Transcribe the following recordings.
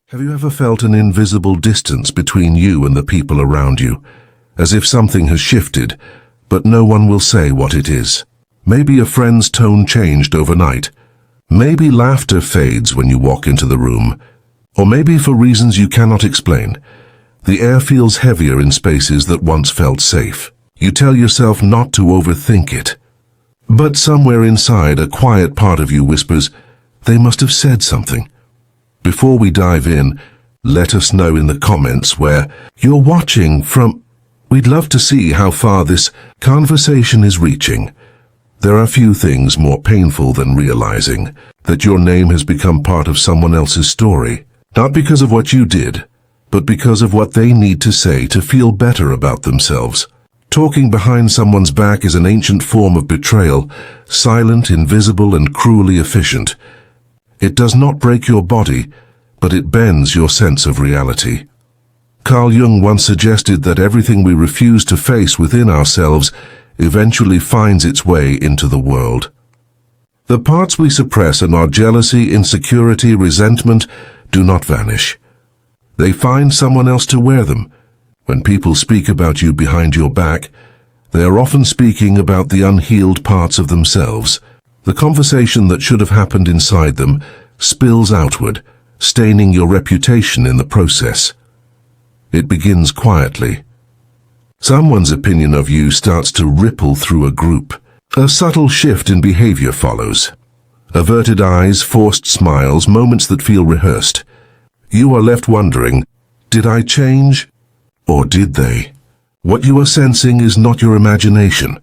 Have you ever felt an invisible distance between you and the people around you, as if something has shifted, but no one will say what it is? Maybe a friend's tone changed overnight. Maybe laughter fades when you walk into the room. Or maybe for reasons you cannot explain, the air feels heavier in spaces that once felt safe. You tell yourself not to overthink it. But somewhere inside, a quiet part of you whispers, they must have said something. Before we dive in, let us know in the comments where you're watching from. We'd love to see how far this conversation is reaching. There are few things more painful than realizing that your name has become part of someone else's story, not because of what you did, but because of what they need to say to feel better about themselves. Talking behind someone's back is an ancient form of betrayal, silent, invisible, and cruelly efficient. It does not break your body, but it bends your sense of reality. Carl Jung once suggested that everything we refuse to face within ourselves eventually finds its way into the world. The parts we suppress and our jealousy, insecurity, resentment do not vanish. They find someone else to wear them. When people speak about you behind your back, they are often speaking about the unhealed parts of themselves. The conversation that should have happened inside them spills outward, staining your reputation in the process. It begins quietly. Someone's opinion of you starts to ripple through a group. A subtle shift in behavior follows. Averted eyes, forced smiles, moments that feel rehearsed. You are left wondering, did I change? Or did they? What you are sensing is not your imagination.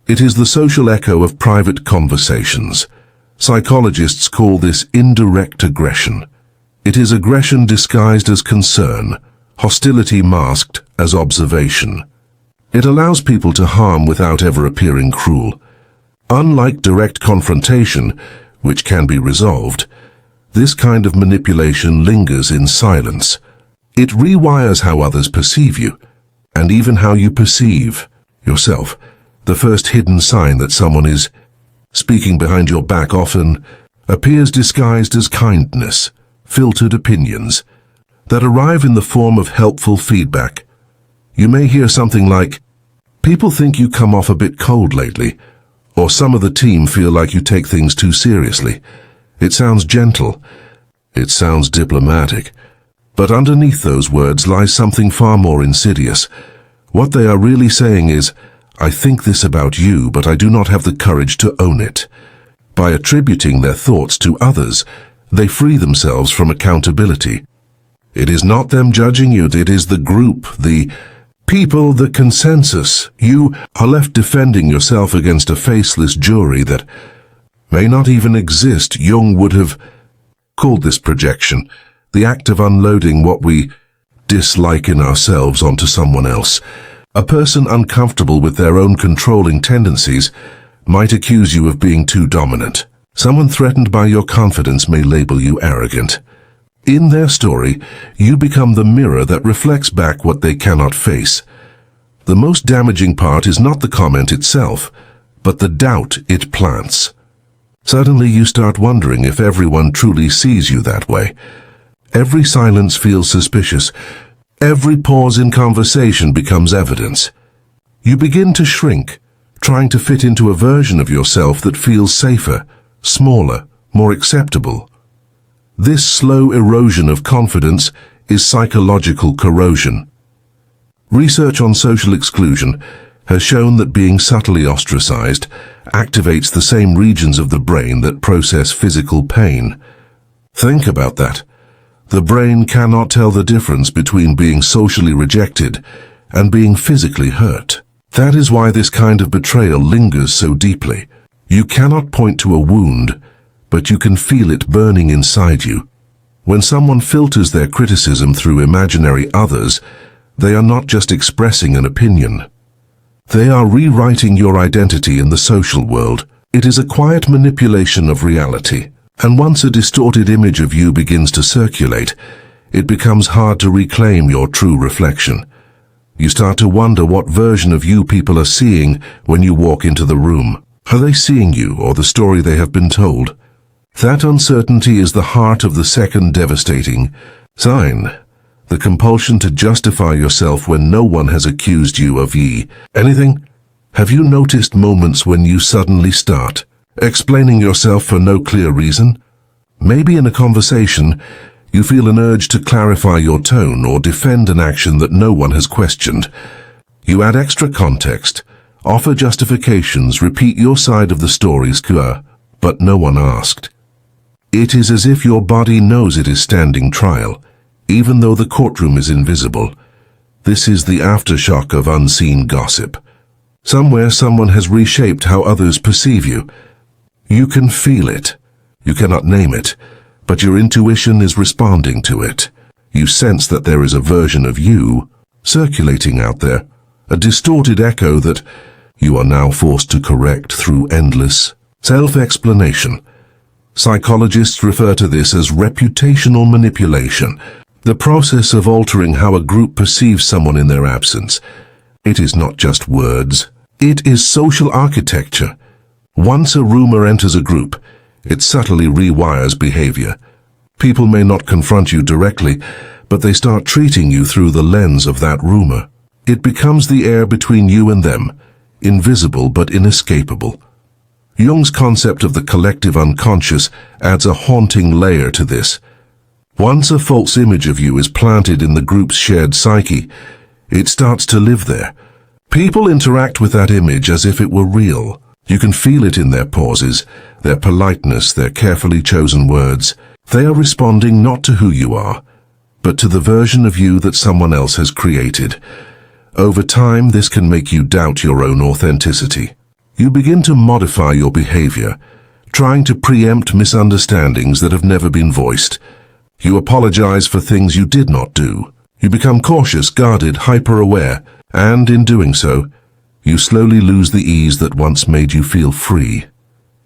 It is the social echo of private conversations. Psychologists call this indirect aggression. It is aggression disguised as concern, hostility masked as observation. It allows people to harm without ever appearing cruel. Unlike direct confrontation, which can be resolved, this kind of manipulation lingers in silence. It rewires how others perceive you, and even how you perceive yourself. The first hidden sign that someone is speaking behind your back often appears disguised as kindness, filtered opinions that arrive in the form of helpful feedback. You may hear something like, "People think you come off a bit cold lately," or "Some of the team feel like you take things too seriously." It sounds gentle. It sounds diplomatic. But underneath those words lies something far more insidious. What they are really saying is, I think this about you, but I do not have the courage to own it. By attributing their thoughts to others, they free themselves from accountability. It is not them judging you, it is the group, the people, the consensus. You are left defending yourself against a faceless jury that may not even exist. Jung would have called this projection, the act of unloading what we dislike in ourselves onto someone else. A person uncomfortable with their own controlling tendencies might accuse you of being too dominant. Someone threatened by your confidence may label you arrogant. In their story, you become the mirror that reflects back what they cannot face. The most damaging part is not the comment itself, but the doubt it plants. Suddenly you start wondering if everyone truly sees you that way. Every silence feels suspicious. Every pause in conversation becomes evidence. You begin to shrink, trying to fit into a version of yourself that feels safer, smaller, more acceptable. This slow erosion of confidence is psychological corrosion. Research on social exclusion has shown that being subtly ostracized activates the same regions of the brain that process physical pain. Think about that. The brain cannot tell the difference between being socially rejected and being physically hurt. That is why this kind of betrayal lingers so deeply. You cannot point to a wound, but you can feel it burning inside you. When someone filters their criticism through imaginary others, they are not just expressing an opinion. They are rewriting your identity in the social world. It is a quiet manipulation of reality. And once a distorted image of you begins to circulate, it becomes hard to reclaim your true reflection. You start to wonder what version of you people are seeing when you walk into the room. Are they seeing you or the story they have been told? That uncertainty is the heart of the second devastating Sign: the compulsion to justify yourself when no one has accused you of anything. Have you noticed moments when you suddenly start explaining yourself for no clear reason? Maybe in a conversation, you feel an urge to clarify your tone or defend an action that no one has questioned. You add extra context, offer justifications, repeat your side of the story's but no one asked. It is as if your body knows it is standing trial, even though the courtroom is invisible. This is the aftershock of unseen gossip. Somewhere someone has reshaped how others perceive you. You can feel it. You cannot name it, but your intuition is responding to it. You sense that there is a version of you circulating out there, a distorted echo that you are now forced to correct through endless self-explanation. Psychologists refer to this as reputational manipulation, the process of altering how a group perceives someone in their absence. It is not just words. It is social architecture. Once a rumor enters a group, it subtly rewires behavior. People may not confront you directly, but they start treating you through the lens of that rumor. It becomes the air between you and them, invisible but inescapable. Jung's concept of the collective unconscious adds a haunting layer to this. Once a false image of you is planted in the group's shared psyche, it starts to live there. People interact with that image as if it were real. You can feel it in their pauses, their politeness, their carefully chosen words. They are responding not to who you are, but to the version of you that someone else has created. Over time, this can make you doubt your own authenticity. You begin to modify your behavior, trying to preempt misunderstandings that have never been voiced. You apologize for things you did not do. You become cautious, guarded, hyper-aware, and in doing so, you slowly lose the ease that once made you feel free.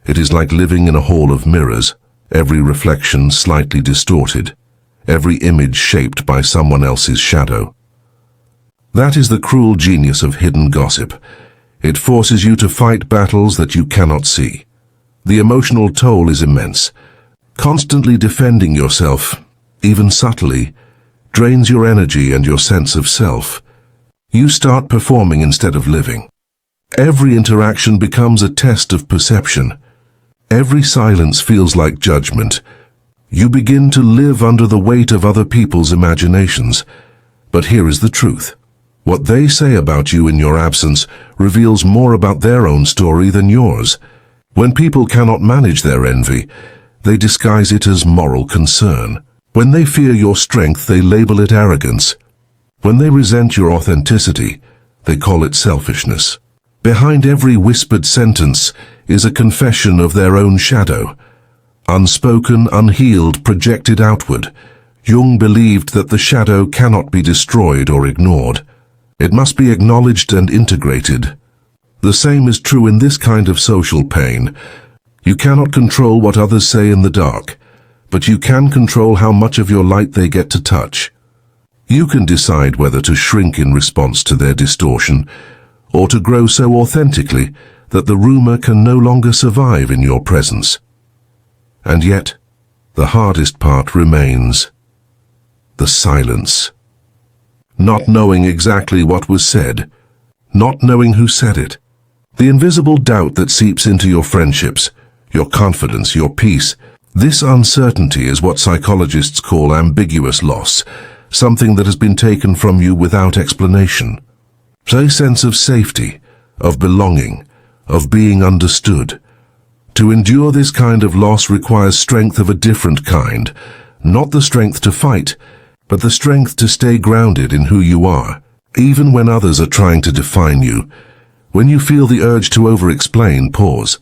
It is like living in a hall of mirrors, every reflection slightly distorted, every image shaped by someone else's shadow. That is the cruel genius of hidden gossip. It forces you to fight battles that you cannot see. The emotional toll is immense. Constantly defending yourself, even subtly, drains your energy and your sense of self. You start performing instead of living. Every interaction becomes a test of perception. Every silence feels like judgment. You begin to live under the weight of other people's imaginations. But here is the truth. What they say about you in your absence reveals more about their own story than yours. When people cannot manage their envy, they disguise it as moral concern. When they fear your strength, they label it arrogance. When they resent your authenticity, they call it selfishness. Behind every whispered sentence is a confession of their own shadow. Unspoken, unhealed, projected outward. Jung believed that the shadow cannot be destroyed or ignored. It must be acknowledged and integrated. The same is true in this kind of social pain. You cannot control what others say in the dark, but you can control how much of your light they get to touch. You can decide whether to shrink in response to their distortion, or to grow so authentically that the rumor can no longer survive in your presence. And yet, the hardest part remains: the silence. Not knowing exactly what was said, not knowing who said it. The invisible doubt that seeps into your friendships, your confidence, your peace. This uncertainty is what psychologists call ambiguous loss, something that has been taken from you without explanation. A sense of safety, of belonging, of being understood. To endure this kind of loss requires strength of a different kind, not the strength to fight, but the strength to stay grounded in who you are, even when others are trying to define you. When you feel the urge to over-explain, pause.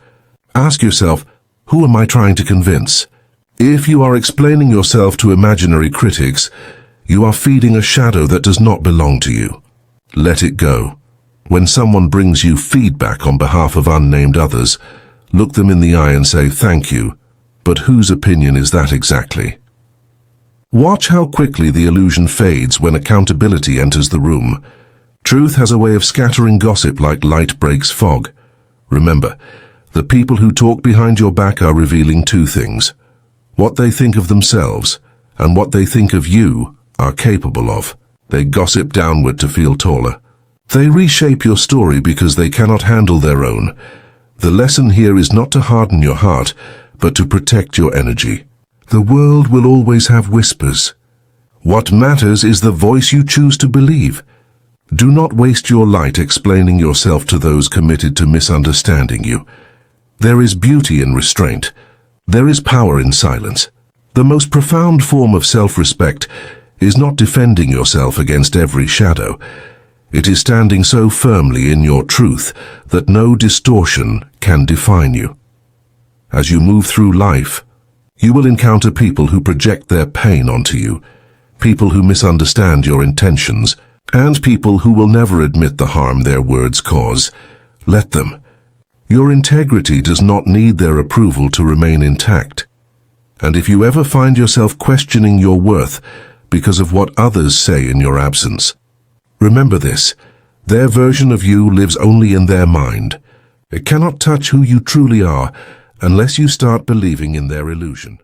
Ask yourself, who am I trying to convince? If you are explaining yourself to imaginary critics, you are feeding a shadow that does not belong to you. Let it go. When someone brings you feedback on behalf of unnamed others, look them in the eye and say thank you, but whose opinion is that exactly? Watch how quickly the illusion fades when accountability enters the room. Truth has a way of scattering gossip like light breaks fog. Remember, the people who talk behind your back are revealing two things: what they think of themselves and what they think of you are capable of. They gossip downward to feel taller. They reshape your story because they cannot handle their own. The lesson here is not to harden your heart, but to protect your energy. The world will always have whispers. What matters is the voice you choose to believe. Do not waste your light explaining yourself to those committed to misunderstanding you. There is beauty in restraint. There is power in silence. The most profound form of self-respect is not defending yourself against every shadow. It is standing so firmly in your truth that no distortion can define you. As you move through life, you will encounter people who project their pain onto you, people who misunderstand your intentions, and people who will never admit the harm their words cause. Let them. Your integrity does not need their approval to remain intact. And if you ever find yourself questioning your worth because of what others say in your absence, remember this: their version of you lives only in their mind. It cannot touch who you truly are unless you start believing in their illusion.